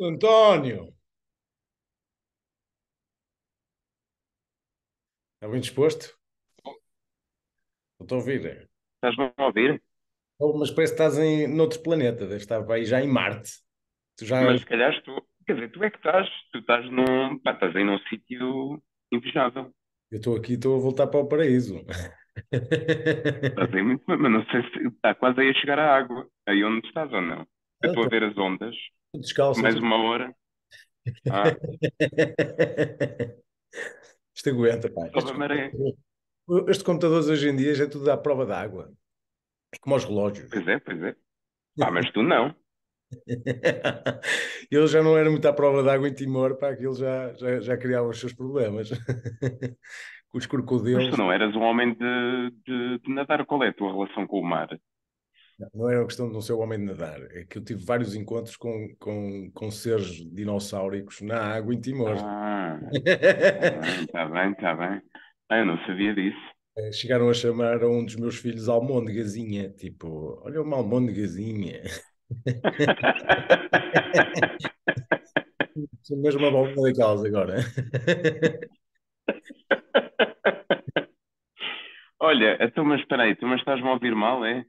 António, está bem disposto? Não estou a ouvir. Estás-me a ouvir? Oh, mas parece que estás noutro planeta, deve estar aí já em Marte. Tu já, Mas se calhar quer dizer, tu é que estás estás aí num sítio invejável. eu estou aqui, estou a voltar para o paraíso. Estás aí muito bem, mas não sei se está quase aí a chegar à água, aí onde estás ou não. Eu Ah, estou a estou ver as ondas, descalço. mais uma hora. Ah, Isto aguenta, pá. sobe a maré. Estes computadores hoje em dia já é tudo à prova d'água. É como os relógios. Pois é, pois é. Pá, mas tu não. Ele já não era muito à prova d'água em Timor, pá, aquilo já criava os seus problemas. Com os Mas tu crocodilos. não eras um homem de nadar. Qual é a tua relação com o mar? Não era uma questão de não ser o homem de nadar, é que eu tive vários encontros com seres dinossáuricos na água em Timor. Ah, está bem, está bem. Ah, eu não sabia disso. Chegaram a chamar a um dos meus filhos almôndegazinha, tipo, olha uma almôndegazinha, sou mesmo uma bolinha daquelas agora. Olha, então, mas espera aí, tu mas estás-me a ouvir mal, é?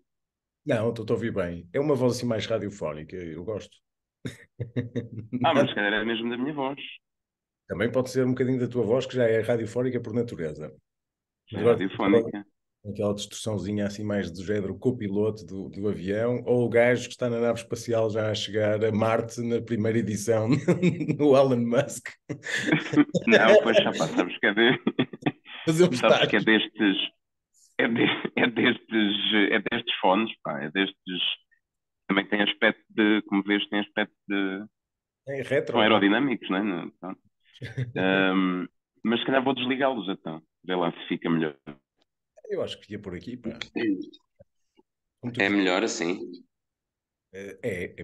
Não, estou a ouvir bem. É uma voz assim mais radiofónica, eu gosto. Ah, mas se calhar é mesmo da minha voz. Também pode ser um bocadinho da tua voz, que já é radiofónica por natureza. Mas É agora radiofónica. aquela distorçãozinha assim mais do género copiloto do avião, ou o gajo que está na nave espacial já a chegar a Marte na primeira edição no Elon Musk. Não, pois já pá, sabes que é Fazer um sabes que estágio. é destes fones, pá, é destes, também tem aspecto como vês, tem aspecto É são retro, não é? aerodinâmicos, não é? Pronto. Ahm, mas se calhar vou desligá-los então, vê lá se fica melhor. Eu acho que ia por aqui, pá. Como tu É quiseres. melhor assim. É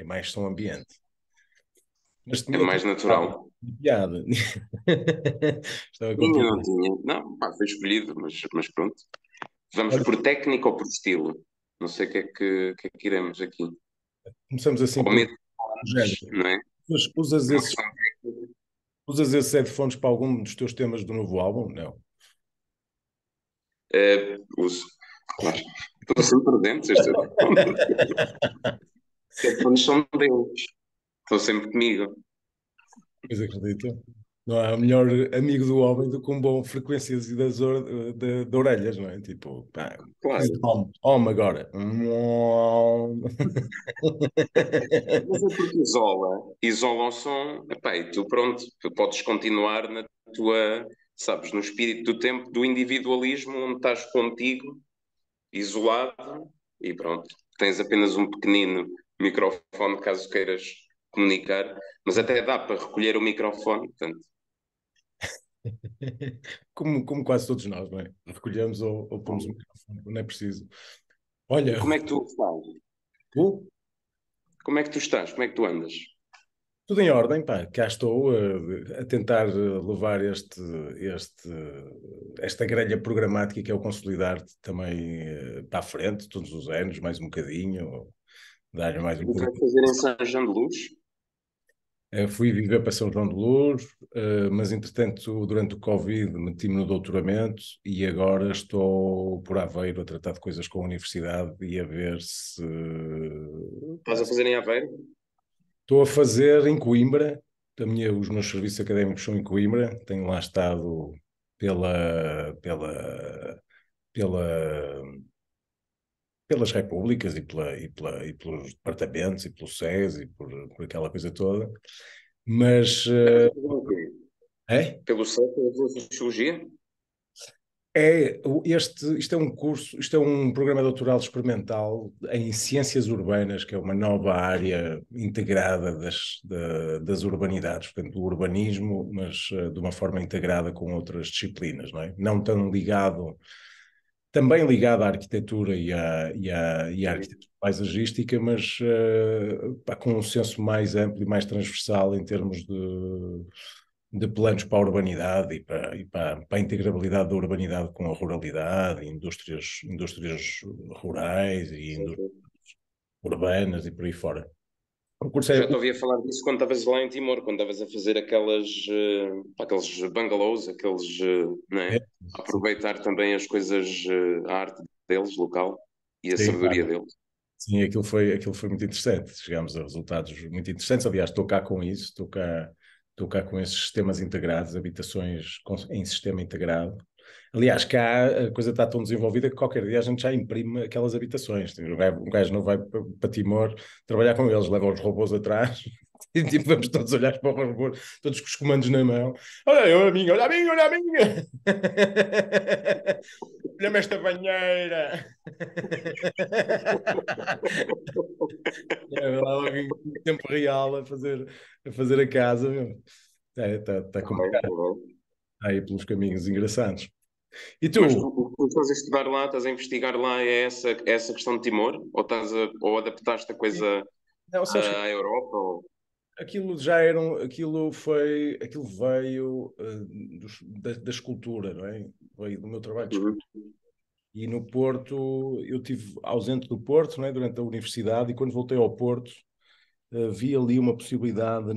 mais som ambiente. Mas É tinha mais natural. piada. Estava com Tinha, piada. não tinha. Não, pá, foi escolhido, mas pronto. Vamos Olha, por técnica ou por estilo? Não sei o que é que iremos aqui. começamos assim Ou por medo género. não é? Usas Uma esses, questão técnica. usas esses headphones para algum dos teus temas do novo álbum? Não. Uso, claro. Estou sempre dentro. Os são deles. Estão sempre comigo. Pois acredito. Não há melhor amigo do homem do que um bom frequências de orelhas, não é? Tipo, pá, preciso de Claro. home agora. Mas é porque isola o som, epá, e tu pronto, tu podes continuar na tua, sabes, no espírito do tempo do individualismo, onde estás contigo, isolado, e pronto. Tens apenas um pequenino microfone caso queiras comunicar, mas até dá para recolher o microfone, portanto. Como quase todos nós, não é? Recolhemos ou pomos o microfone, não é preciso. E Olha, como é que tu estás? tu, Como é que tu estás? Como é que tu andas? tudo em ordem, pá. Cá estou a tentar levar esta grelha programática que é o Consolidar-te também para a frente, todos os anos, mais um bocadinho, dar-lhe mais um O que bocadinho. vais fazer em São João de Luz? Fui viver para São João de Louro, mas entretanto, durante o Covid, meti-me no doutoramento e agora estou por Aveiro a tratar de coisas com a universidade e a ver se. Estás a fazer em Aveiro? Estou a fazer em Coimbra, os meus serviços académicos são em Coimbra, tenho lá estado pela, pela, pela, pelas repúblicas e pelos departamentos e pelo SES e por aquela coisa toda, mas. Estás a fazer o quê? É? Pelo CEP, pela Sociologia? Isto é um curso, isto é um programa doutoral experimental em ciências urbanas, que é uma nova área integrada das urbanidades, portanto, do urbanismo, mas de uma forma integrada com outras disciplinas, não é? Não tão ligado, também ligado à arquitetura e à Sim. arquitetura paisagística, mas pá, com um senso mais amplo e mais transversal em termos de planos para a urbanidade e para a integrabilidade da urbanidade com a ruralidade, indústrias rurais e Sim, indústrias sim. urbanas e por aí fora. O curso Já é, te ouvia falar disso quando estavas lá em Timor, quando estavas a fazer aqueles bungalows, não é? é, sim, Aproveitar também as coisas, a arte deles, local, e a sim, sabedoria claro. deles. Sim, aquilo foi muito interessante. Chegámos a resultados muito interessantes. Aliás, estou cá com isso, estou cá com esses sistemas integrados, em sistema integrado. Aliás, cá a coisa está tão desenvolvida que qualquer dia a gente já imprime aquelas habitações. Um gajo não vai para Timor trabalhar com eles, leva os robôs atrás e tipo, vamos todos olhar para o robô, todos com os comandos na mão. Olha a minha, olha a minha, olha a minha! Olha-me esta banheira! É, lá logo em tempo real a fazer a casa, meu. Tá Também, complicado. também. Está aí pelos caminhos engraçados. E Mas tu? o que tu estás a estudar lá, estás a investigar lá, é essa questão de Timor? Ou adaptaste a coisa Não, sabes que à Europa? aquilo já era, aquilo veio da escultura, não é? Veio do meu trabalho de Uhum, escultura. E no Porto, eu tive ausente do Porto, não é? Durante a universidade, e quando voltei ao Porto, vi ali uma possibilidade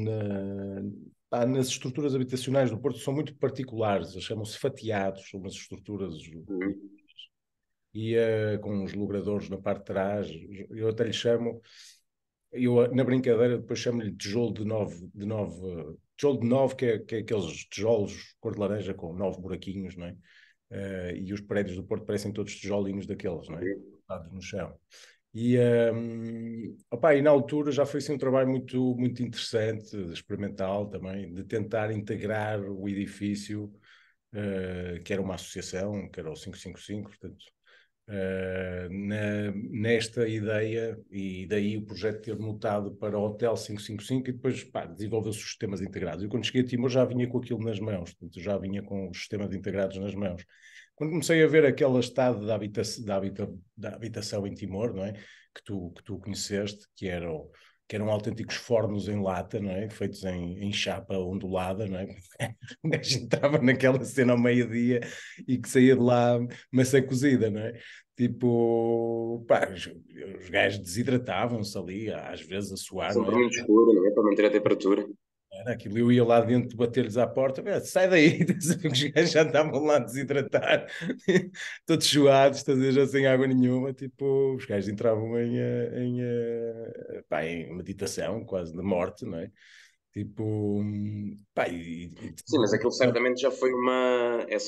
nas estruturas habitacionais do Porto, são muito particulares, chamam-se fatiados, são umas estruturas uhum, e com os logradores na parte de trás, eu até lhe chamo, eu na brincadeira depois chamo-lhe tijolo de nove que é aqueles tijolos cor de laranja com 9 buraquinhos, não é? E os prédios do Porto parecem todos tijolinhos daqueles, não é? uhum. Colocados no chão. E na altura já foi assim, um trabalho muito interessante, experimental também, de tentar integrar o edifício, que era uma associação, que era o 555, portanto, nesta ideia, e daí o projeto ter mutado para o Hotel 555 e depois desenvolveu-se os sistemas integrados. Eu quando cheguei a Timor já vinha com aquilo nas mãos, portanto, já vinha com os sistemas integrados nas mãos. Quando comecei a ver aquele estado da habitação em Timor, não é? Que tu conheceste, que eram autênticos fornos em lata, não é? Feitos em chapa ondulada, não é? O gajo entrava naquela cena ao meio-dia e que saía de lá maçã cozida, não é? Tipo, os gajos desidratavam-se ali, às vezes a suar, não Sempre é? muito escuro, não é? Para manter a temperatura. Era aquilo, eu ia lá dentro bater-lhes à porta, sai daí, os gajos já estavam lá a desidratar, todos suados, estás a ver, já sem água nenhuma, tipo, os gajos entravam em meditação, quase de morte, não é? Tipo, Sim, mas aquilo certamente já foi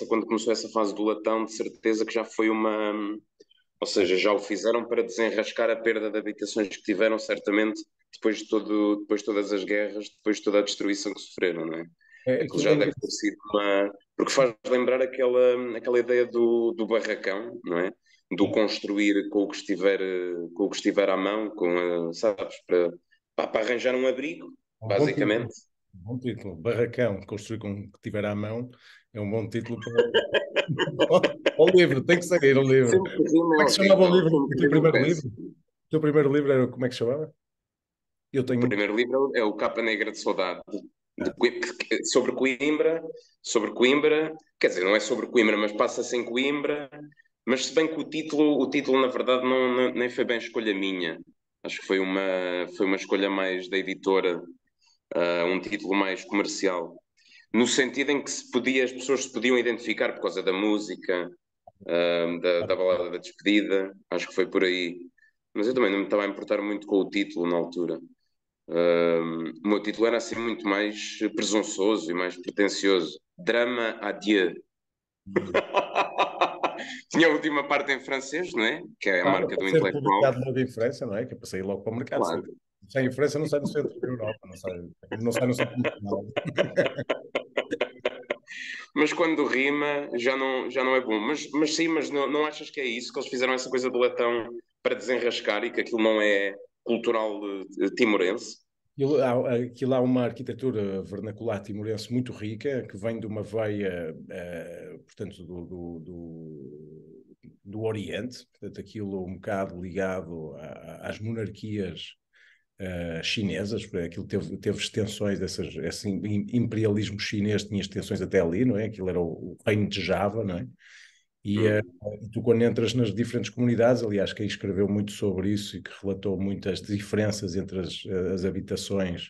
quando começou essa fase do latão, de certeza que já foi ou seja, já o fizeram para desenrascar a perda de habitações que tiveram, certamente, depois de todas as guerras, depois de toda a destruição que sofreram, não é? Aquilo aquilo é já deve ter sido porque faz lembrar aquela ideia do barracão, não é? Do construir com o que estiver à mão, sabes, para arranjar um abrigo, um bom título. basicamente. Um bom título. Barracão, construir com o que tiver à mão, é um bom título para o livro, tem que sair o livro. Sempre que rima Como é é que se chamava o horrível, livro? sempre O que teu rima é primeiro livro? péssimo. O teu primeiro livro era, como é que se chamava? Eu O tenho um. primeiro livro é o Capa Negra de Saudade, de Ah, sobre Coimbra, quer dizer, não é sobre Coimbra, mas passa-se em Coimbra, mas se bem que o título na verdade nem foi bem escolha minha. Acho que foi uma escolha mais da editora, um título mais comercial, no sentido em que as pessoas se podiam identificar por causa da música, da balada da despedida, acho que foi por aí. Mas eu também não me estava a importar muito com o título na altura. O meu título era assim muito mais presunçoso e mais pretencioso. Drama Adieu. Tinha a última parte em francês, não é? Que é a claro, marca pode do ser intelectual. publicado logo em França, não é? Que é para sair logo para o mercado. Claro. Sem em França não sai no centro da Europa, não sai no centro nacional. Mas quando rima já não é bom. Mas sim, mas não achas que é isso? Que eles fizeram essa coisa do latão para desenrascar e que aquilo não é cultural timorense? Aquilo há uma arquitetura vernacular timorense muito rica, que vem de uma veia, portanto, do Oriente, portanto, aquilo um bocado ligado às monarquias chinesas, porque aquilo teve extensões esse imperialismo chinês tinha extensões até ali, não é? Aquilo era o reino de Java, não é? E tu, quando entras nas diferentes comunidades, aliás, quem escreveu muito sobre isso e que relatou muitas diferenças entre as habitações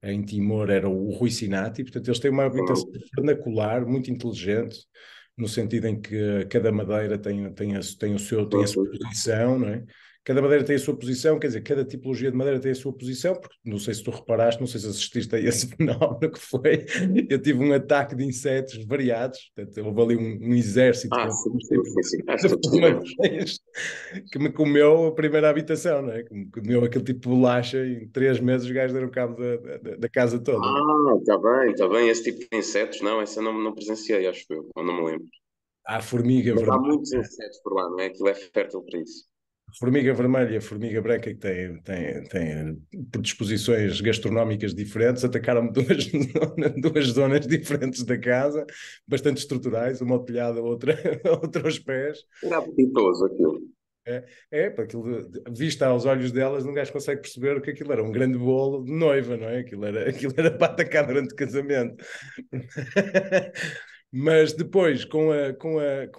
em Timor era o Rui Sinati. Portanto, eles têm uma habitação vernacular muito inteligente, no sentido em que cada madeira tem a sua posição, não é? Cada madeira tem a sua posição, quer dizer, cada tipologia de madeira tem a sua posição, porque não sei se tu reparaste, não sei se assististe a esse fenómeno que foi. Eu tive um ataque de insetos variados, portanto, houve ali um exército com sim. Acho que todos tivemos. que me comeu a primeira habitação, não é? Que me comeu aquele tipo de bolacha e em 3 meses os gajos deram cabo da casa toda, não é? Está bem, esse tipo de insetos, não, essa não presenciei, acho eu, ou não me lembro. Há a formiga Mas há vermelha. muitos insetos por lá, não é? Aquilo é fértil para isso. A formiga vermelha e a formiga branca que têm predisposições gastronómicas diferentes, atacaram-me duas zonas diferentes da casa, bastante estruturais, uma ao telhado, outra aos pés. Era apetitoso aquilo. Para aquilo, vista aos olhos delas, um gajo consegue perceber que aquilo era um grande bolo de noiva, não é? Aquilo era para atacar durante o casamento. Mas depois, com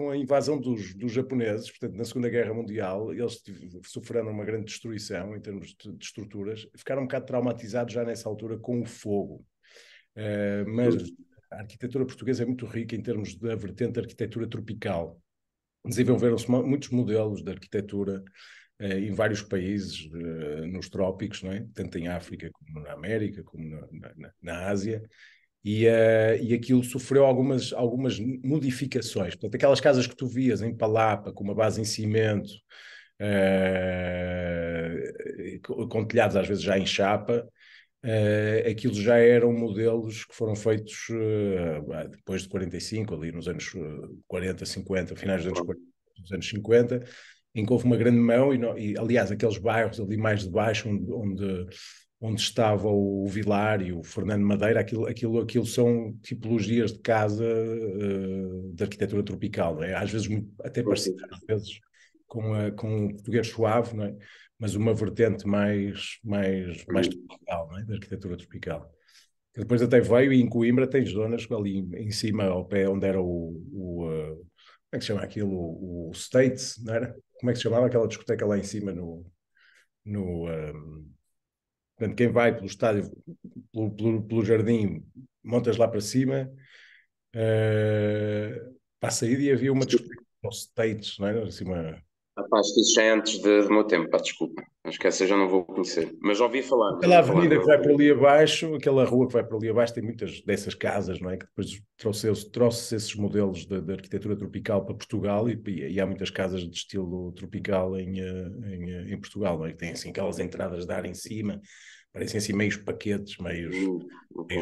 a invasão dos japoneses, portanto, na Segunda Guerra Mundial, eles sofreram uma grande destruição em termos de estruturas, ficaram um bocado traumatizados já nessa altura com o fogo. Mas a arquitetura portuguesa é muito rica em termos da vertente da arquitetura tropical. Desenvolveram-se muitos modelos de arquitetura em vários países nos trópicos, não é? Tanto em África como na América, como na Ásia. E aquilo sofreu algumas modificações. Portanto, aquelas casas que tu vias em palapa, com uma base em cimento, com telhados às vezes já em chapa, aquilo já eram modelos que foram feitos depois de 45, ali nos anos 40, 50, finais dos anos 40, dos anos 50, em que houve uma grande mão, aliás, aqueles bairros ali mais de baixo, onde estava o Vilar e o Fernando Madeira, aquilo são tipologias de casa de arquitetura tropical, não é? Às vezes até parecidas, às vezes com o português suave, não é? Mas uma vertente mais tropical, não é? Da arquitetura tropical. Depois até veio, e em Coimbra tens zonas ali em cima, ao pé, onde era como é que se chama aquilo? O States, não era? Como é que se chamava aquela discoteca lá em cima portanto, quem vai pelo estádio, pelo jardim, montas lá para cima, para a saída, e havia uma discoteca, os States, não era? Assim, Rapaz, que isso já é antes do meu tempo, pá, desculpa. Acho que essa já não vou conhecer. Mas já ouvi falar, já aquela ouvi falar. avenida que vai para ali abaixo, aquela rua que vai para ali abaixo, tem muitas dessas casas, não é? Que depois trouxe esses modelos de arquitetura tropical para Portugal, e há muitas casas de estilo tropical em Portugal, não é? Que têm assim aquelas entradas de ar em cima, parecem assim meios paquetes, meios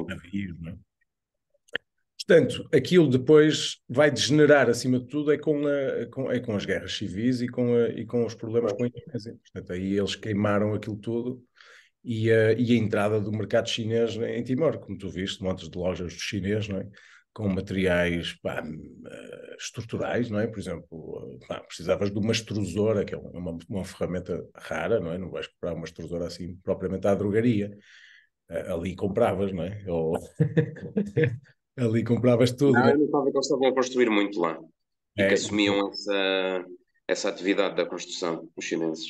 navios, não é? Portanto, aquilo depois vai degenerar, acima de tudo, com as guerras civis e com os problemas com a Indonésia. Portanto, aí eles queimaram aquilo tudo, e a entrada do mercado chinês em Timor, como tu viste, montes de lojas chinês, não é? Com materiais estruturais, não é? Por exemplo, precisavas de uma extrusora, que é uma ferramenta rara, não é? Não vais comprar uma extrusora assim propriamente à drogaria. Ali compravas, não é? Ali compravas tudo, Não, né? eu notava que eles estavam a construir muito lá e que É, assumiam essa atividade da construção, os chineses.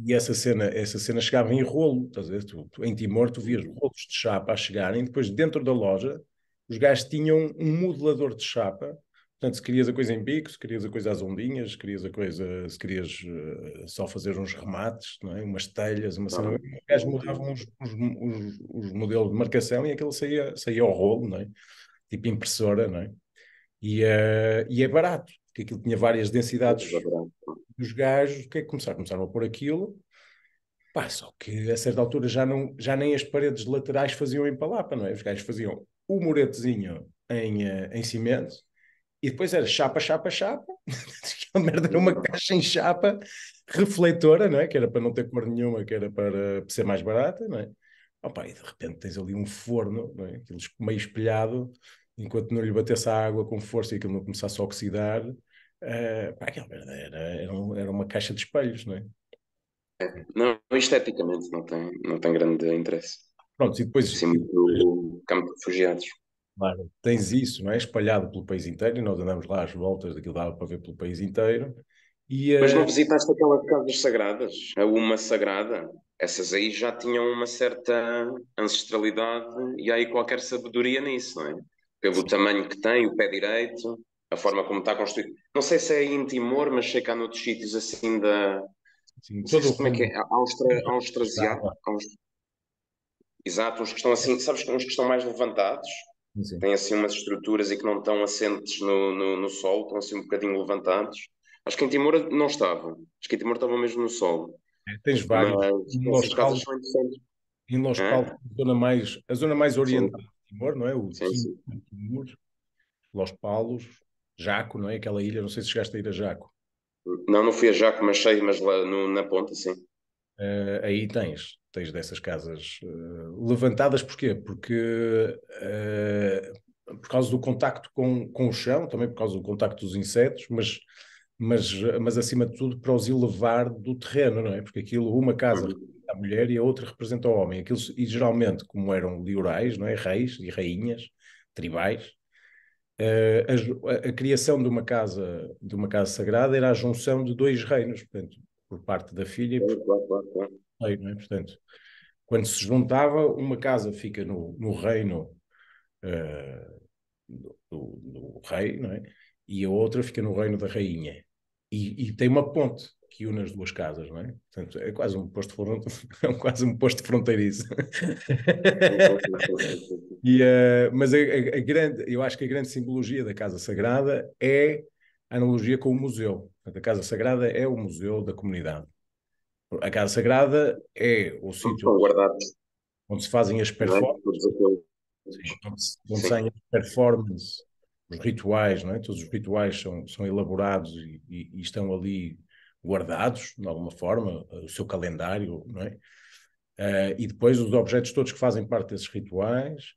e essa cena chegava em rolo, estás a ver? Em Timor tu vias rolos de chapa a chegarem, depois dentro da loja os gajos tinham um modelador de chapa. Portanto, se querias a coisa em bico, se querias a coisa às ondinhas, se querias só fazer uns remates, não é? Umas telhas, uma cena, os gajos mudavam os modelos de marcação, e aquilo saía ao rolo, não é? Tipo impressora, não é? E é barato, porque aquilo tinha várias densidades dos gajos. O que é que começaram a pôr aquilo. Pá, só que a certa altura já nem as paredes laterais faziam em palapa, não é? Os gajos faziam o muretezinho em cimento, e depois era chapa, chapa, chapa. Aquela merda era uma caixa em chapa refletora, não é? Que era para não ter cor nenhuma, que era para ser mais barata, não é? Opa, e de repente tens ali um forno, não é? Aquilo meio espelhado, enquanto não lhe batesse a água com força e aquilo não começasse a oxidar. Pá, aquela merda era uma caixa de espelhos, não é? Não, esteticamente não tem grande interesse. Pronto, e depois Sim, muito campo de refugiados. Claro, tens isso, não é? Espalhado pelo país inteiro, e nós andamos lá às voltas, daquilo dava para ver pelo país inteiro. E Mas não visitaste aquelas casas sagradas? A uma sagrada? Essas aí já tinham uma certa ancestralidade e há aí qualquer sabedoria nisso, não é? Pelo sim, tamanho que tem, o pé direito, a forma como está construído. Não sei se é aí em Timor, mas sei que há noutros sítios assim da. sim, Não sei todo se o como é que reino é. Austrasiá. estava. Exato, uns que estão assim, sabes, uns que estão mais levantados, Sim. têm assim umas estruturas e que não estão assentes no solo, estão assim um bocadinho levantados. Acho que em Timor não estavam. Acho que em Timor estavam mesmo no solo. Tens vários. Mas Em Los essas casas Palos, são interessantes. em Los Palos, É? a zona mais Sim, oriental de Timor, não é? O sim, sim. Timor, Los Palos, Jaco, não é? Aquela ilha, não sei se chegaste a ir a Jaco. Não, não fui a Jaco, mas sei, mas lá na ponta, sim. Aí tens dessas casas levantadas, porquê? Porque por causa do contacto com o chão, também por causa do contacto dos insetos, mas acima de tudo para os elevar do terreno, não é? Porque aquilo, uma casa Uhum. representa a mulher e a outra representa o homem. Aquilo, e geralmente, como eram liorais, não é? Reis e rainhas, tribais, a criação de uma casa sagrada era a junção de dois reinos, portanto, por parte da filha e por Claro, claro, claro, claro. rei, não é? Portanto, quando se juntava, uma casa fica no reino eh, do rei, não é? E a outra fica no reino da rainha. E tem uma ponte que une as duas casas, não é? Portanto, é quase um posto, é quase um posto fronteiriço. Sim, sim, sim, sim, sim, sim, sim. Mas eu acho que a grande simbologia da Casa Sagrada é a analogia com o museu. Portanto, a Casa Sagrada é o museu da comunidade. A Casa Sagrada é o Onde sítio estão guardados, onde se fazem as não é? performances, Todos aqueles. onde Sim. saem as performances, os rituais, não é? Todos os rituais são elaborados e estão ali guardados, de alguma forma, o seu calendário, não é? E depois os objetos todos que fazem parte desses rituais,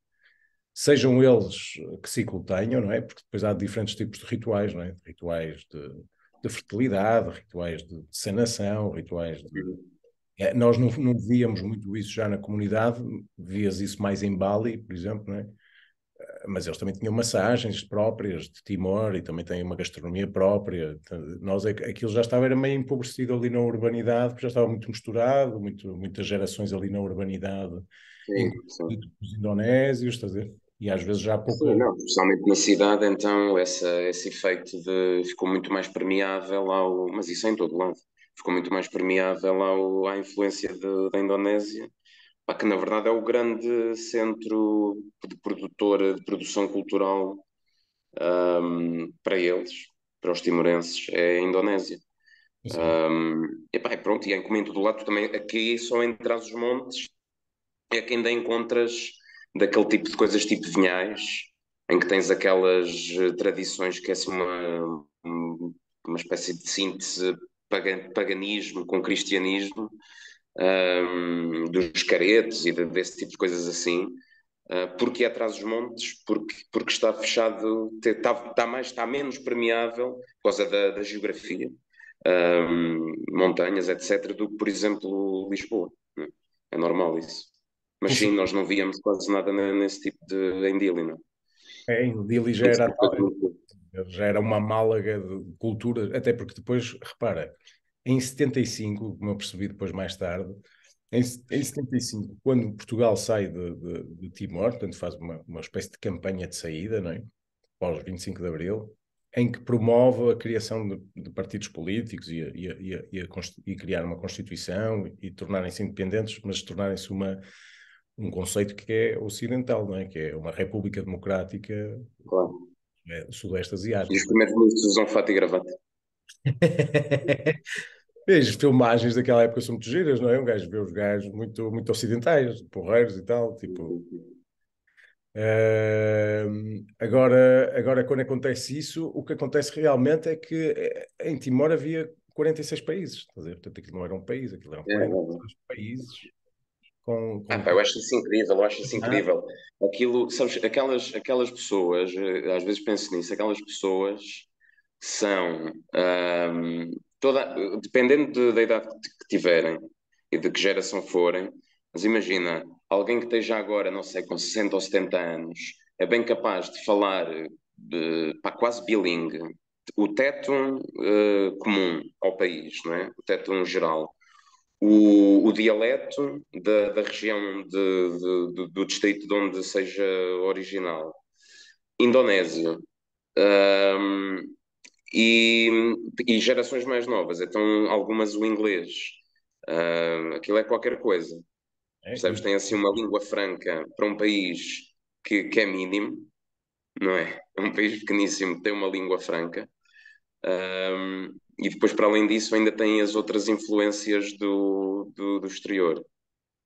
sejam eles que ciclo tenham, não é? Porque depois há diferentes tipos de rituais, não é? Rituais de fertilidade, rituais de sanação, rituais de. Uhum. Nós não víamos muito isso já na comunidade, vias isso mais em Bali, por exemplo, não é? Mas eles também tinham massagens próprias de Timor e também têm uma gastronomia própria. Então, nós, aquilo já estava era meio empobrecido ali na urbanidade, porque já estava muito misturado, muitas gerações ali na urbanidade, Sim, sim. incluindo os indonésios, estás a ver? E às vezes já há Sim, pouca. não, especialmente na cidade, então esse efeito de ficou muito mais permeável mas isso é em todo lado, ficou muito mais permeável à influência da Indonésia, pá, que na verdade é o grande centro de produtora, de produção cultural, para eles, para os timorenses, é a Indonésia. Assim, E pá, e pronto, e é como em todo lado, tu também aqui só em Trás-os-Montes é que ainda encontras daquele tipo de coisas tipo vinhais, em que tens aquelas tradições que é assim uma espécie de síntese paganismo com cristianismo, dos caretos e desse tipo de coisas assim. Porque é atrás dos montes, porque está fechado, está menos permeável por causa da geografia, montanhas, etc., do que, por exemplo, Lisboa. Né? É normal isso. Mas com sim, certeza. nós não víamos quase nada nesse tipo de em Dili, não? Em Dili já Esse era, tipo de coisa muito- já era uma málaga de cultura, até porque depois, repara, em 75, como eu percebi depois mais tarde, em 75, quando Portugal sai de Timor, portanto faz uma espécie de campanha de saída, não é? Pós 25 de Abril, em que promove a criação de partidos políticos e criar uma Constituição e tornarem-se independentes, mas tornarem-se um conceito que é ocidental, não é? Que é uma república democrática Claro. Sudeste E os Asiático. primeiros ministros usam fato e gravata. As filmagens daquela época são muito giras, não é? Um gajo vê os gajos muito, muito ocidentais, porreiros e tal, tipo. Agora, quando acontece isso, o que acontece realmente é que em Timor havia 46 países, estás a ver? Portanto, aquilo não era um país, aquilo eram É, é, 46 países com, Ah, com pá, eu acho isso incrível, eu acho isso nada. incrível. Aquilo, sabes, aquelas pessoas, às vezes penso nisso, aquelas pessoas são, dependendo da idade que tiverem e de que geração forem, mas imagina, alguém que esteja agora, não sei, com 60 ou 70 anos, é bem capaz de falar pá, quase bilingue o tétum comum ao país, não é? O tétum geral. O dialeto da região do distrito de onde seja original. Indonésio. Um, e, e gerações mais novas, então algumas o inglês. Aquilo é qualquer coisa. É, Percebes? Tem assim uma língua franca para um país que é mínimo, não é? É um país pequeníssimo que tem uma língua franca. E depois, para além disso, ainda tem as outras influências do exterior.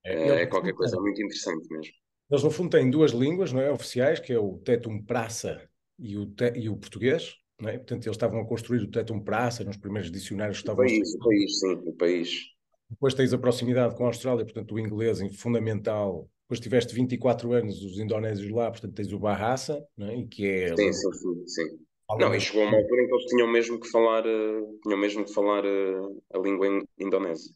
eles, É qualquer coisa muito interessante mesmo. eles, no fundo, têm duas línguas, não é? Oficiais, que é o Tetum Praça e o português, não é? Portanto, eles estavam a construir o Tetum Praça nos primeiros dicionários que estavam a ser. O país, sim, o país. Depois tens a proximidade com a Austrália, portanto, o inglês fundamental. Depois tiveste 24 anos os indonésios lá, portanto, tens o Bahasa, não é? E que é a Sim, língua sim, sim, sim. fala Não, e mesmo. chegou a uma altura em que eles tinham mesmo que falar a língua indonésia.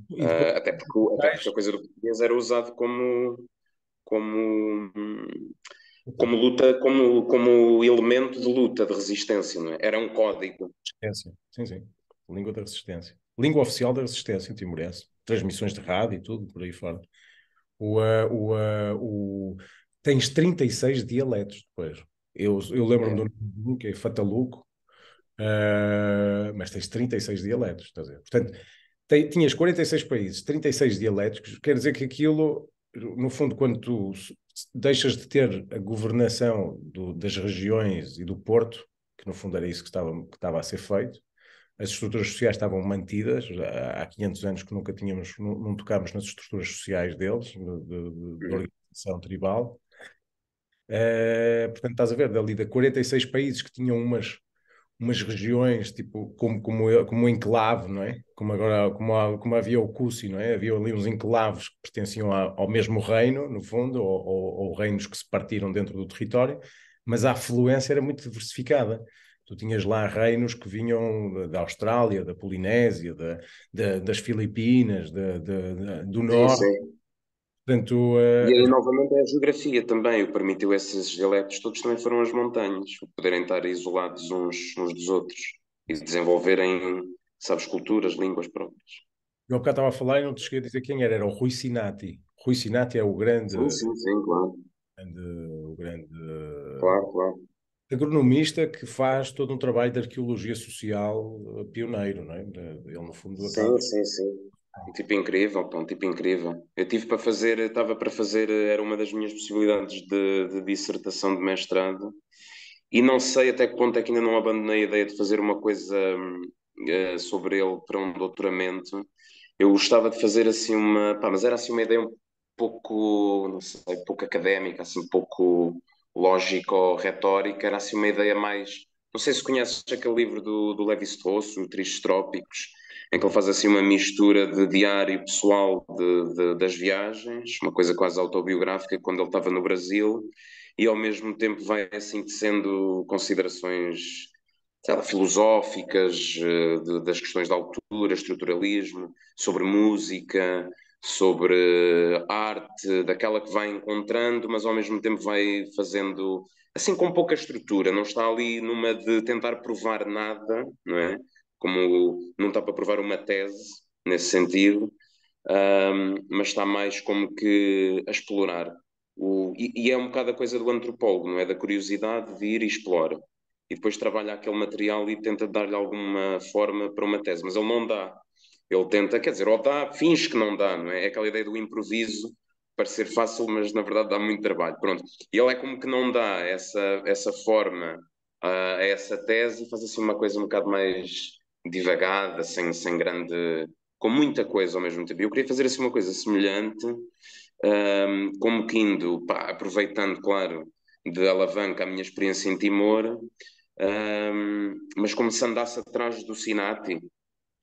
E depois, Até porque a coisa do português era usado como, como luta, como elemento de luta, de resistência, não é? Era um código. resistência. Sim, sim. Língua da resistência. Língua oficial da resistência em Timor-Leste. Transmissões de rádio e tudo, por aí fora. O, uh, o, Tens 36 dialetos depois. Eu lembro-me É. do nome que é Fataluco, mas tens 36 dialetos, estás a ver? Portanto, tinhas 46 países, 36 dialetos, quer dizer que aquilo, no fundo, quando tu deixas de ter a governação das regiões e do Porto, que no fundo era isso que estava a ser feito, as estruturas sociais estavam mantidas, há 500 anos que nunca tínhamos, não tocámos nas estruturas sociais deles, de Uhum. organização tribal. Portanto, estás a ver, dali de 46 países que tinham umas regiões, tipo, como um enclave, não é? Como agora, como havia o Cussi, não é? Havia ali uns enclaves que pertenciam ao mesmo reino, no fundo, ou reinos que se partiram dentro do território, mas a afluência era muito diversificada. Tu tinhas lá reinos que vinham da Austrália, da Polinésia, das Filipinas, do Sim, Norte. sim. Portanto, E aí, novamente, é a geografia também, o que permitiu esses dialetos todos também foram as montanhas, o poderem estar isolados uns dos outros e desenvolverem, sabes, culturas, línguas próprias. eu há bocado estava a falar e não te cheguei a dizer quem era o Rui Sinati. Rui Sinati é o grande Sim, sim, sim, claro. o grande Claro, claro. agronomista que faz todo um trabalho de arqueologia social pioneiro, não é? Ele, no fundo, acaba. Sim, sim, sim. Um tipo incrível, pá, um tipo incrível. Eu tive para fazer, estava para fazer, era uma das minhas possibilidades de dissertação de mestrado, e não sei até que ponto é que ainda não abandonei a ideia de fazer uma coisa sobre ele para um doutoramento. Eu gostava de fazer assim uma, pá, mas era assim uma ideia um pouco, não sei, pouco académica, assim um pouco lógico-retórica, era assim uma ideia mais, não sei se conheces aquele livro do Lévi-Strauss, o Tristes Trópicos, em que ele faz assim uma mistura de diário pessoal das viagens, uma coisa quase autobiográfica quando ele estava no Brasil, e ao mesmo tempo vai assim tecendo considerações, sei lá, filosóficas, das questões da altura, estruturalismo, sobre música, sobre arte, daquela que vai encontrando, mas ao mesmo tempo vai fazendo assim com pouca estrutura, não está ali numa de tentar provar nada, não é? Como não está para provar uma tese nesse sentido, mas está mais como que a explorar. E é um bocado a coisa do antropólogo, não é? Da curiosidade de ir e explora. E depois trabalha aquele material e tenta dar-lhe alguma forma para uma tese, mas ele não dá. Ele tenta, quer dizer, ou dá, finge que não dá, não é? É aquela ideia do improviso, parecer fácil, mas na verdade dá muito trabalho. Pronto. E ele é como que não dá essa forma a essa tese e faz assim uma coisa um bocado mais divagada, sem grande, com muita coisa ao mesmo tempo. Eu queria fazer assim uma coisa semelhante, como que indo, pá, aproveitando, claro, de alavanca a minha experiência em Timor, mas como se andasse atrás do Sinati,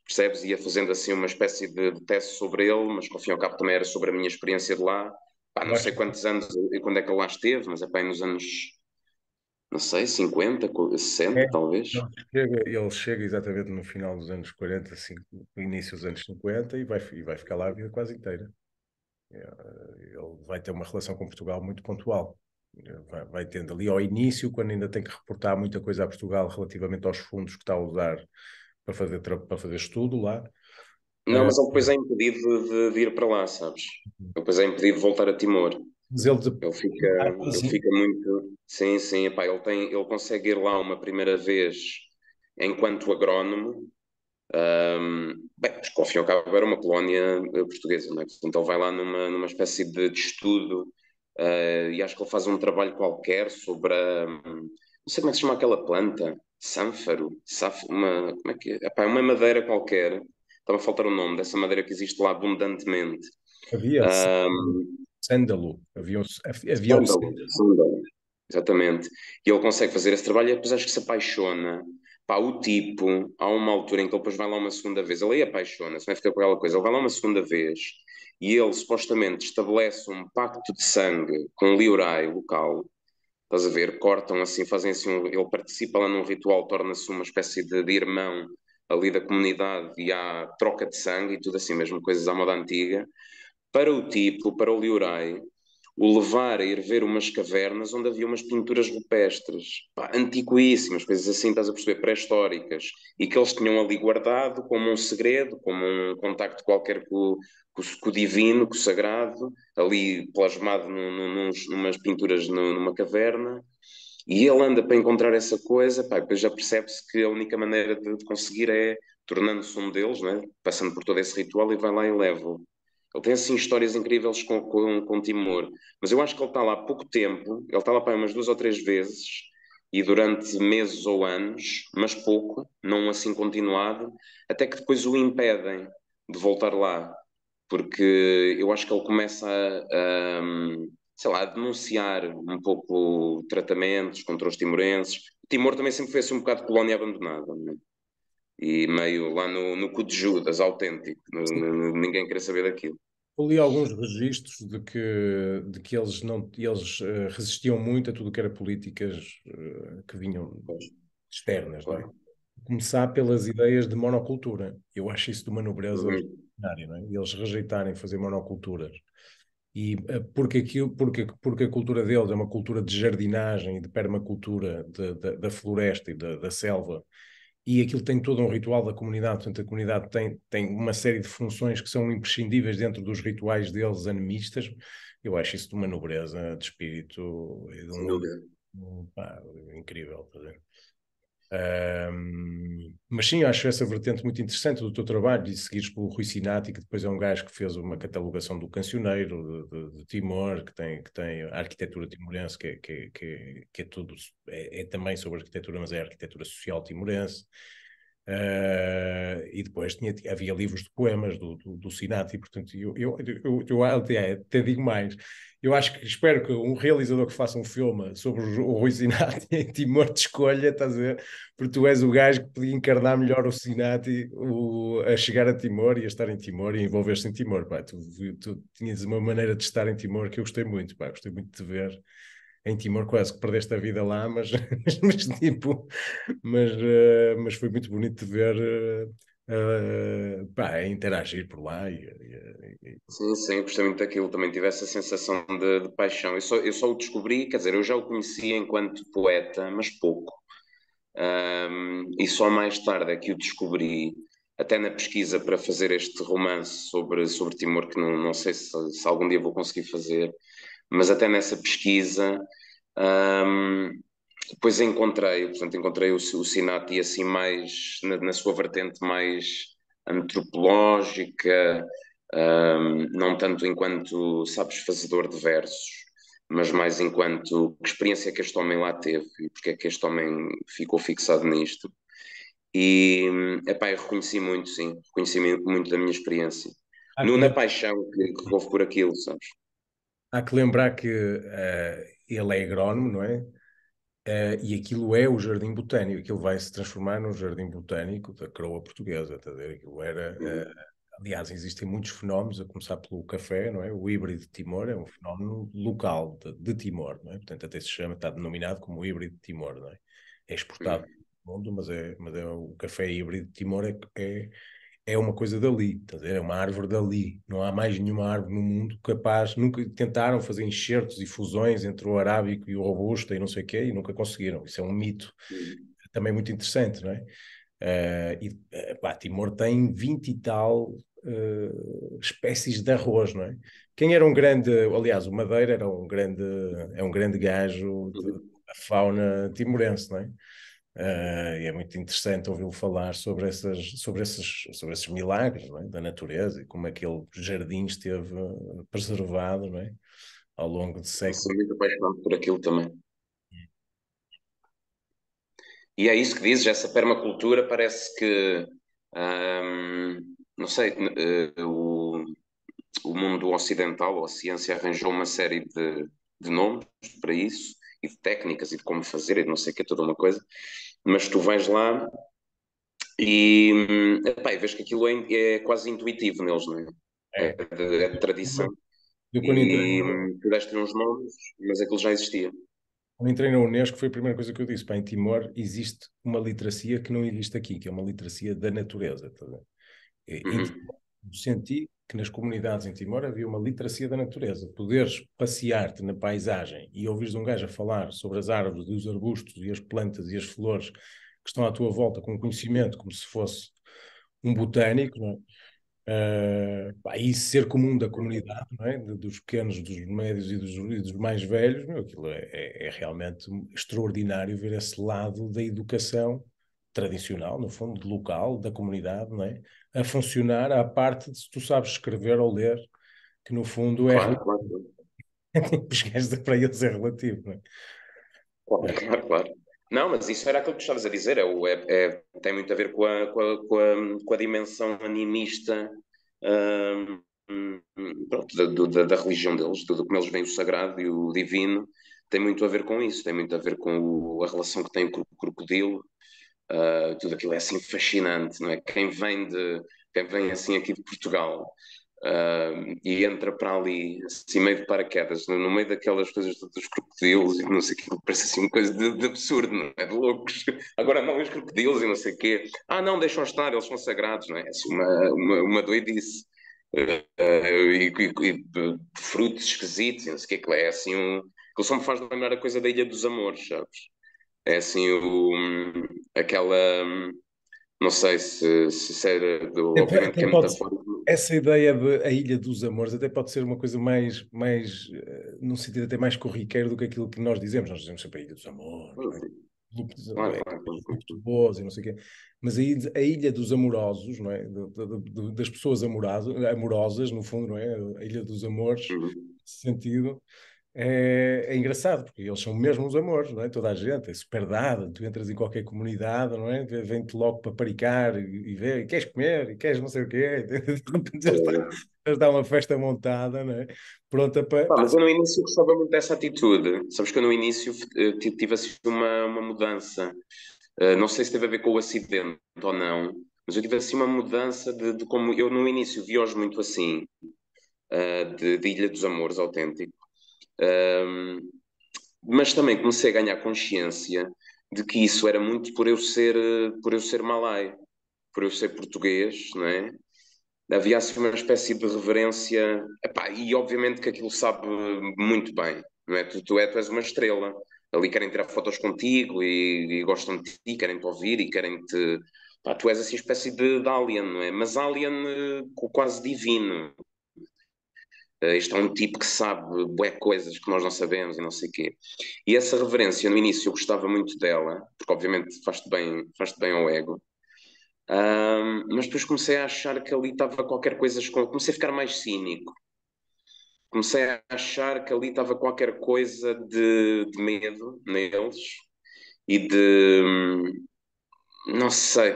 percebes? Ia fazendo assim uma espécie de teste sobre ele, mas que ao fim e ao cabo também era sobre a minha experiência de lá. Pá, não Eu sei acho, quantos anos e quando é que ele lá esteve, mas é bem nos anos, não sei, 50, 60 é, talvez. ele chega exatamente no final dos anos 40, no início dos anos 50 e vai ficar lá a vida quase inteira. Ele vai ter uma relação com Portugal muito pontual. vai tendo ali ao início, quando ainda tem que reportar muita coisa a Portugal relativamente aos fundos que está a usar para fazer estudo lá. Não, mas ele depois é impedido de ir para lá, sabes? Ele depois é impedido de voltar a Timor. Mas ele, Ele fica, ele sim, fica muito. Sim, sim, epá, ele consegue ir lá uma primeira vez enquanto agrónomo. Bem, mas que ao fim e ao cabo era uma colónia portuguesa, não é? Portanto, ele vai lá numa espécie de estudo, e acho que ele faz um trabalho qualquer sobre não sei como é que se chama aquela planta, sânfaro, como é que é? Epá, é uma madeira qualquer, estava a faltar o nome dessa madeira que existe lá abundantemente. havia Um, sândalo, havia o Sândalo, sândalo, exatamente. E ele consegue fazer esse trabalho e depois acho que se apaixona. Pá, o tipo, há uma altura em que ele depois vai lá uma segunda vez, ele aí apaixona-se, não é ficar com aquela coisa, ele vai lá uma segunda vez e ele supostamente estabelece um pacto de sangue com o Liurai local, estás a ver, cortam assim, fazem assim, ele participa lá num ritual, torna-se uma espécie de irmão ali da comunidade e há troca de sangue e tudo assim mesmo, coisas à moda antiga para o tipo, para o Liurai, o levar a ir ver umas cavernas onde havia umas pinturas rupestres, pá, antiquíssimas, coisas assim, estás a perceber, pré-históricas, e que eles tinham ali guardado como um segredo, como um contacto qualquer com o divino, com o sagrado, ali plasmado numas pinturas numa caverna, e ele anda para encontrar essa coisa, pá, depois já percebe-se que a única maneira de conseguir é tornando-se um deles, né? Passando por todo esse ritual e vai lá e leva-o. Ele tem assim histórias incríveis com Timor, mas eu acho que ele está lá há pouco tempo, ele está lá para umas 2 ou 3 vezes e durante meses ou anos, mas pouco, não assim continuado, até que depois o impedem de voltar lá, porque eu acho que ele começa sei lá, a denunciar um pouco tratamentos contra os timorenses. O Timor também sempre foi assim um bocado colónia abandonada, né? E meio lá no cu de Judas, autêntico, ninguém queria saber daquilo. eu li alguns registros de que eles resistiam muito a tudo o que era políticas que vinham Pois, externas, não é? claro. Começar pelas ideias de monocultura. Eu acho isso de uma nobreza Uhum. extraordinária, não é? E eles rejeitarem fazer monoculturas. E porque a cultura deles é uma cultura de jardinagem e de permacultura da floresta e da selva, e aquilo tem todo um ritual da comunidade, portanto a comunidade tem uma série de funções que são imprescindíveis dentro dos rituais deles animistas. Eu acho isso de uma nobreza de espírito e de Sem dúvida. pá, incrível. Tá. Mas sim, acho essa vertente muito interessante do teu trabalho e seguires pelo Rui Sinati, que depois é um gajo que fez uma catalogação do cancioneiro de Timor, que tem a arquitetura timorense, que é tudo, é também sobre arquitetura, mas é a arquitetura social timorense. E depois havia livros de poemas do Sinati, portanto, eu até digo mais. Eu acho que espero que um realizador que faça um filme sobre o Rui Sinati em Timor de escolha, estás a ver? Porque tu és o gajo que podia encarnar melhor o Sinati a chegar a Timor e a estar em Timor e envolver-se em Timor. Pá. Tu tinhas uma maneira de estar em Timor que eu gostei muito, pá. Gostei muito de te ver em Timor, quase que perdeste a vida lá, mas foi muito bonito de ver pá, a interagir por lá. Sim, sim, gostei muito daquilo. Também tive essa sensação de paixão. Eu só o descobri, quer dizer, eu já o conhecia enquanto poeta, mas pouco. E só mais tarde é que o descobri, até na pesquisa para fazer este romance sobre Timor, que não sei se algum dia vou conseguir fazer, mas até nessa pesquisa, ahm, depois encontrei o Sinati assim mais na sua vertente mais antropológica, não tanto enquanto, sabes, fazedor de versos, mas mais enquanto que experiência que este homem lá teve e porque é que este homem ficou fixado nisto. E, epá, eu reconheci muito, sim, reconheci muito da minha experiência. Há que, Na lem- paixão que houve por aquilo, sabes? há que lembrar que ele é agrónomo, não é? E aquilo é o Jardim Botânico, aquilo vai se transformar num Jardim Botânico da coroa portuguesa, tá a ver? Aquilo Uhum. aliás, existem muitos fenómenos, a começar pelo café, não é? O híbrido de Timor é um fenómeno local de Timor, não é? Portanto, até se chama, está denominado como o híbrido de Timor, não é? É exportado Uhum. para o mundo, mas o café híbrido de Timor é é uma coisa dali, estás a ver? É uma árvore dali. Não há mais nenhuma árvore no mundo capaz. Nunca tentaram fazer enxertos e fusões entre o arábico e o robusto e não sei o quê, e nunca conseguiram. Isso é um mito também muito interessante, não é? Timor tem 20 e tal espécies de arroz, não é? Quem era um grande, aliás, o Madeira era é um grande gajo da fauna timorense, não é? E é muito interessante ouvi-lo falar sobre esses milagres, não é? Da natureza e como aquele jardim esteve preservado, não é? Ao longo de Eu sou séculos. muito apaixonado por aquilo também. E é isso que dizes, essa permacultura parece que, não sei, o mundo ocidental ou a ciência arranjou uma série de nomes para isso, e de técnicas, e de como fazer, e de não sei o que, é toda uma coisa, mas tu vais lá e, epá, e vês que aquilo é quase intuitivo neles, não é? É. É de tradição. Eu quando entrei, E tu deste uns nomes, mas aquilo já existia. quando entrei na Unesco foi a primeira coisa que eu disse. Pá, em Timor existe uma literacia que não existe aqui, que é uma literacia da natureza. Tá bem? Em Uhum. Timor, eu senti que nas comunidades em Timor havia uma literacia da natureza. Poderes passear-te na paisagem e ouvires um gajo a falar sobre as árvores, os arbustos e as plantas e as flores que estão à tua volta com conhecimento, como se fosse um botânico, não é? E ser comum da comunidade, não é? Dos pequenos, dos médios e dos mais velhos, meu, aquilo é realmente extraordinário ver esse lado da educação tradicional, no fundo, local, da comunidade, não é? A funcionar à parte de se tu sabes escrever ou ler, que no fundo é Claro, relativo. claro, Os gajos para eles é relativo, não é? claro, claro, claro. Não, mas isso era aquilo que tu estavas a dizer, tem muito a ver com a dimensão animista, pronto, da religião deles, de como eles veem o sagrado e o divino, tem muito a ver com isso, tem muito a ver com a relação que tem com o crocodilo. Tudo aquilo é assim fascinante, não é? Quem vem assim aqui de Portugal, e entra para ali, assim, meio de paraquedas, no meio daquelas coisas dos crocodilos e não sei o que, parece assim uma coisa de absurdo, não é? De loucos. Agora não, os crocodilos e não sei o quê. Ah, não, deixam estar, eles são sagrados, não é? É assim uma doidice. E de frutos esquisitos, e não sei o que, que é assim aquilo só me faz lembrar a coisa da Ilha dos Amores, sabes? É assim aquela. Não sei se era obviamente Até que é pode ser, metafórico. essa ideia de a Ilha dos Amores até pode ser uma coisa num sentido até mais corriqueiro do que aquilo que nós dizemos. Nós dizemos sempre a Ilha dos Amores, não é? Claro, claro, Muito boas e não sei o quê. Mas a ilha dos amorosos, não é? Das pessoas amorosas, no fundo, não é? A ilha dos amores, uhum. nesse sentido, é engraçado, porque eles são mesmo os amores, não é? Toda a gente é super dada, tu entras em qualquer comunidade, não é? Vem-te logo para paricar e ver, e queres comer, e queres não sei o quê, de repente já está uma festa montada, não é? Pronta para. Pá, Pá, mas eu no início gostava muito dessa atitude. Sabes que eu no início tive assim uma mudança. Não sei se teve a ver com o acidente ou não, mas eu tive assim uma mudança de como eu no início vi-os muito assim, de Ilha dos Amores autêntico. Mas também comecei a ganhar consciência de que isso era muito por eu ser malai, por eu ser português, não é? Havia assim uma espécie de reverência, epá, e obviamente que aquilo sabe muito bem, não é? Tu és uma estrela, ali querem tirar fotos contigo e gostam de ti, querem te ouvir e querem te. Pá, tu és assim uma espécie de alien, não é? Mas alien quase divino. Isto é um tipo que sabe bué coisas que nós não sabemos e não sei o quê. E essa reverência, no início, eu gostava muito dela, porque obviamente faz-te bem ao ego. Mas depois comecei a achar que ali estava qualquer coisa. Comecei a ficar mais cínico. Comecei a achar que ali estava qualquer coisa de medo neles e não sei,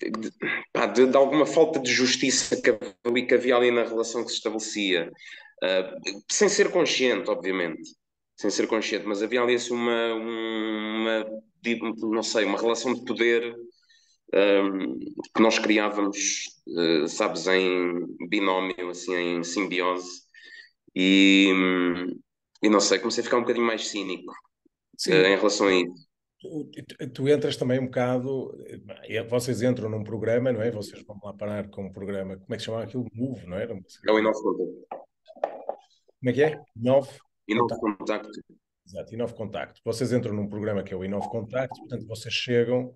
de, pá, de alguma falta de justiça que havia ali na relação que se estabelecia. Sem ser consciente, obviamente. Sem ser consciente, mas havia ali assim não sei, uma relação de poder que nós criávamos, sabes, em binómio, assim, em simbiose, e, e não sei, comecei a ficar um bocadinho mais cínico sim, em relação a isso. Tu entras também um bocado, vocês entram num programa, não é? Vocês vão lá parar com um programa, como é que se chamava aquilo? Move, não era? É o Inoff Contact. Como é que é? Inove Inoff Contacto. Contact. Exato, Inove Contacto. Vocês entram num programa que é o Inove Contacto, portanto, vocês chegam,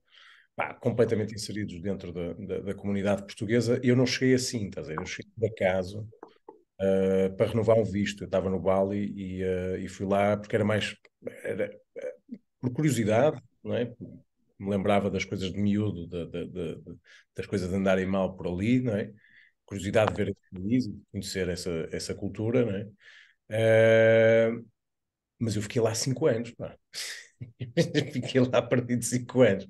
pá, completamente inseridos dentro da comunidade portuguesa. Eu não cheguei assim, estás a ver? Eu cheguei por acaso, para renovar um visto. Eu estava no Bali e fui lá porque era mais era, por curiosidade, não é? Me lembrava das coisas de miúdo, das coisas de andarem mal por ali, não é? Curiosidade de ver esse país e de conhecer essa cultura, não é? Mas eu fiquei lá 5 anos, pá. Fiquei lá a partir de 5 anos.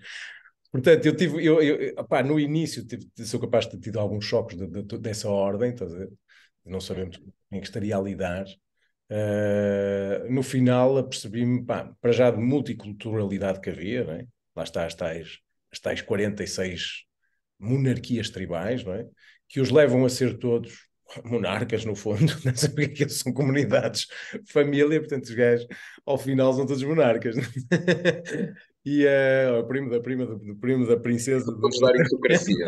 Portanto, eu tive, opá, no início sou capaz de ter tido alguns choques dessa ordem, estás a ver? Não sabemos com quem é que estaria a lidar. No final, apercebi-me, pá, para já de multiculturalidade que havia, não é? Lá está as tais 46 monarquias tribais, não é? Que os levam a ser todos monarcas, no fundo, não sei porque é que eles são comunidades, família, portanto os gajos, ao final, são todos monarcas. E o primo da prima do primo da princesa. Todos da aristocracia.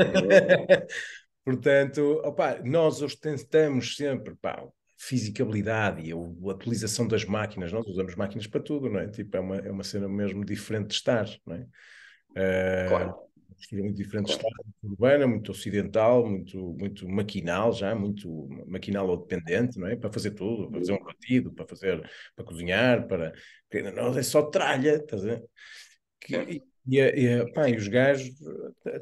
Portanto, opa, nós ostentamos sempre, pá, fisicabilidade e a utilização das máquinas. Nós usamos máquinas para tudo, não é? Tipo, é uma cena mesmo diferente de estar, não é? Claro, Uma postura muito diferente de claro. estar, muito urbana, muito ocidental, muito maquinal já, muito maquinal ou dependente, não é? Para fazer tudo, para fazer um batido, para cozinhar, Nós é só tralha, estás a ver? É. Pá, e os gajos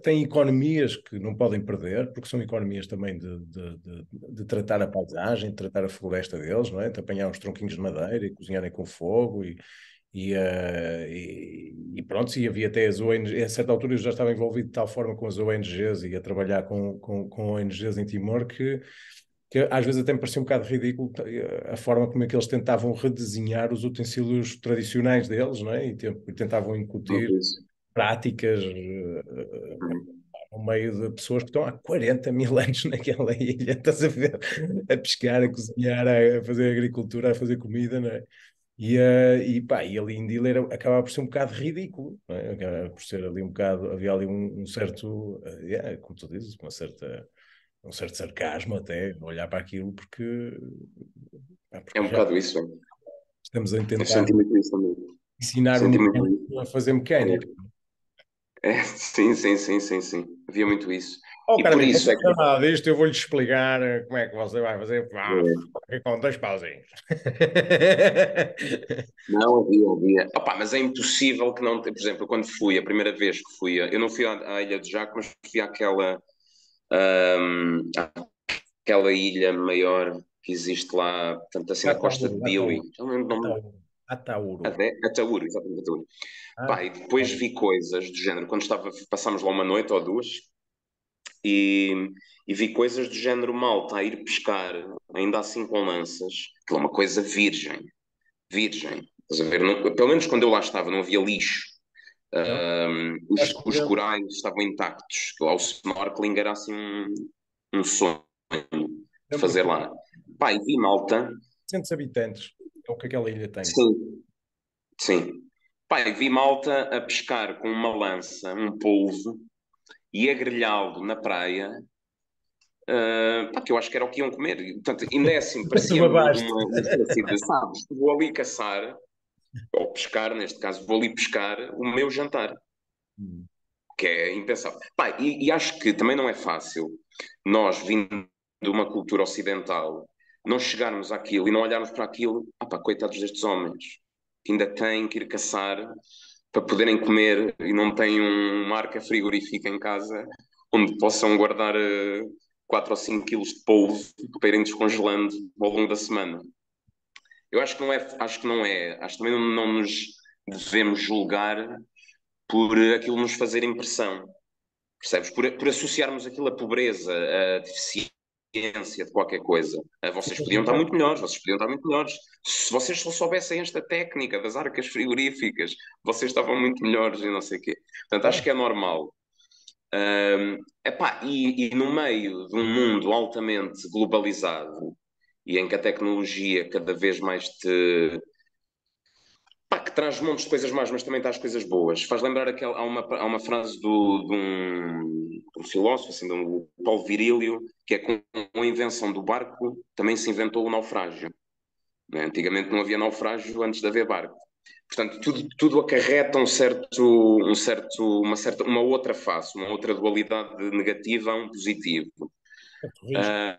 têm economias que não podem perder, porque são economias também de tratar a paisagem, de tratar a floresta deles, não é? De apanhar uns tronquinhos de madeira e cozinharem com fogo e pronto, e havia até as ONGs, a certa altura eu já estava envolvido de tal forma com as ONGs e a trabalhar com ONGs em Timor que às vezes até me parecia um bocado ridículo a forma como é que eles tentavam redesenhar os utensílios tradicionais deles, não é? E tentavam incutir Muito isso. práticas Uhum. no meio de pessoas que estão há 40 mil anos naquela ilha, estás a ver? A pescar, a cozinhar, a fazer agricultura, a fazer comida, não é? Pá, e ali em Dili acabava por ser um bocado ridículo, não é? Acabava por ser ali um bocado, havia ali um certo, como tu dizes, um certo sarcasmo até, olhar para aquilo, É porque um realmente bocado isso. estamos a Eu tentar senti muito isso também. ensinar o Senti muito mecânico isso. a fazer mecânica. Sim, sim, sim, sim, sim. Havia muito isso. Oh, E cara por amigo, não isso é precisa que nada disto, eu vou-lhe explicar como é que você vai fazer é, com 2 pauzinhos. não havia. Opa, mas é impossível que não tenha. Por exemplo, quando fui, a primeira vez que fui, eu não fui à Ilha de Jaco, mas fui ahm, àquela ilha maior que existe lá, portanto, assim na costa Atauro, de Dili. Atauro, Já não lembro o nome. Atauro, Atauro. Ataúro, exatamente, Ataúro. Pá, e depois Atauro. vi coisas do género, passámos lá uma noite ou duas, e, e vi coisas do género malta a ir pescar, ainda assim com lanças, que é uma coisa virgem, virgem. Estás a ver? Pelo menos quando eu lá estava, não havia lixo. Não? Os, Acho que os corais estavam intactos. Ao snorkeling era assim um sonho de sempre fazer lá. Pá, e vi malta, 400 habitantes, é o que aquela ilha tem. sim, sim. Pá, e vi malta a pescar com uma lança, um polvo, e a grelhá-lo na praia, pá, que eu acho que era o que iam comer. E, portanto, ainda é assim, Tu parecia-me babaste. uma espécie de, sabes, vou ali caçar, ou pescar, neste caso, vou ali pescar o meu jantar, que é impensável. Pá, e acho que também não é fácil nós, vindo de uma cultura ocidental, não chegarmos àquilo e não olharmos para aquilo, pá, coitados destes homens, que ainda têm que ir caçar para poderem comer e não têm uma arca frigorífica em casa onde possam guardar 4 ou 5 quilos de polvo para irem descongelando ao longo da semana. Eu acho que não é, acho que também não nos devemos julgar por aquilo nos fazer impressão, percebes? Por associarmos aquilo à pobreza, à deficiência de qualquer coisa. Vocês podiam estar muito melhores, vocês podiam estar muito melhores. Se vocês só soubessem esta técnica das arcas frigoríficas, vocês estavam muito melhores e não sei o quê. Portanto, acho que é normal. E no meio de um mundo altamente globalizado e em que a tecnologia cada vez mais que traz montes de coisas más, mas também traz coisas boas. Faz lembrar há uma frase de um filósofo, assim, do Paulo Virílio, que é: com a invenção do barco também se inventou o naufrágio. Né? Antigamente não havia naufrágio antes de haver barco. Portanto, tudo acarreta uma outra face, uma outra dualidade negativa a um positivo. Risco.